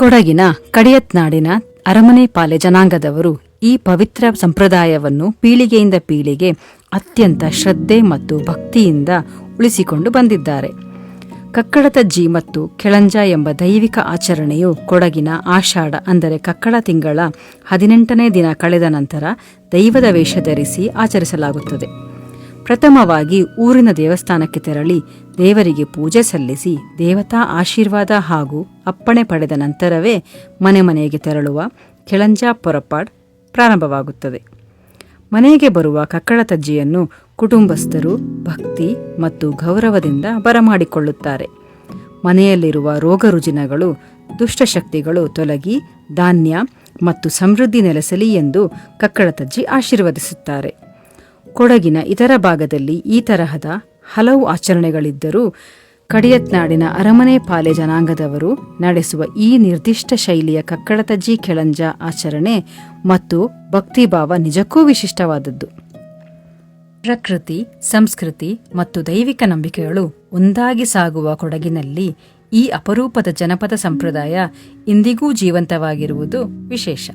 ಕೊಡಗಿನ ಕಡಿಯತ್ನಾಡಿನ ಅರಮನೆ ಪಾಲೆ ಜನಾಂಗದವರು ಈ ಪವಿತ್ರ ಸಂಪ್ರದಾಯವನ್ನು ಪೀಳಿಗೆಯಿಂದ ಪೀಳಿಗೆ ಅತ್ಯಂತ ಶ್ರದ್ಧೆ ಮತ್ತು ಭಕ್ತಿಯಿಂದ ಉಳಿಸಿಕೊಂಡು ಬಂದಿದ್ದಾರೆ. ಕಕ್ಕಡತಜ್ಜಿ ಮತ್ತು ಕೆಳಂಜ ಎಂಬ ದೈವಿಕ ಆಚರಣೆಯು ಕೊಡಗಿನ ಆಷಾಢ ಅಂದರೆ ಕಕ್ಕಡ ತಿಂಗಳ 18ನೇ ದಿನ ಕಳೆದ ನಂತರ ದೈವದ ವೇಷ ಧರಿಸಿ ಆಚರಿಸಲಾಗುತ್ತದೆ. ಪ್ರಥಮವಾಗಿ ಊರಿನ ದೇವಸ್ಥಾನಕ್ಕೆ ತೆರಳಿ ದೇವರಿಗೆ ಪೂಜೆ ಸಲ್ಲಿಸಿ ದೇವತಾ ಆಶೀರ್ವಾದ ಹಾಗೂ ಅಪ್ಪಣೆ ಪಡೆದ ನಂತರವೇ ಮನೆ ಮನೆಗೆ ತೆರಳುವ ಕೆಳಂಜ ಪೊರಪಾಡ್ ಪ್ರಾರಂಭವಾಗುತ್ತದೆ. ಮನೆಗೆ ಬರುವ ಕಕ್ಕಡತಜ್ಜಿಯನ್ನು ಕುಟುಂಬಸ್ಥರು ಭಕ್ತಿ ಮತ್ತು ಗೌರವದಿಂದ ಬರಮಾಡಿಕೊಳ್ಳುತ್ತಾರೆ. ಮನೆಯಲ್ಲಿರುವ ರೋಗ ರುಜಿನಗಳು ದುಷ್ಟಶಕ್ತಿಗಳು ತೊಲಗಿ ಧಾನ್ಯ ಮತ್ತು ಸಮೃದ್ಧಿ ನೆಲೆಸಲಿ ಎಂದು ಕಕ್ಕಡತಜ್ಜಿ ಆಶೀರ್ವದಿಸುತ್ತಾರೆ. ಕೊಡಗಿನ ಇತರ ಭಾಗದಲ್ಲಿ ಈ ತರಹದ ಹಲವು ಆಚರಣೆಗಳಿದ್ದರೂ ಕಡಿಯತ್ನಾಡಿನ ಅರಮನೆ ಪಾಲೆ ಜನಾಂಗದವರು ನಡೆಸುವ ಈ ನಿರ್ದಿಷ್ಟ ಶೈಲಿಯ ಕಕ್ಕಡತಜ್ಜಿ ಕೆಳಂಜ ಆಚರಣೆ ಮತ್ತು ಭಕ್ತಿಭಾವ ನಿಜಕ್ಕೂ ವಿಶಿಷ್ಟವಾದದ್ದು. ಪ್ರಕೃತಿ, ಸಂಸ್ಕೃತಿ ಮತ್ತು ದೈವಿಕ ನಂಬಿಕೆಗಳು ಒಂದಾಗಿ ಸಾಗುವ ಕೊಡಗಿನಲ್ಲಿ ಈ ಅಪರೂಪದ ಜನಪದ ಸಂಪ್ರದಾಯ ಇಂದಿಗೂ ಜೀವಂತವಾಗಿರುವುದು ವಿಶೇಷ.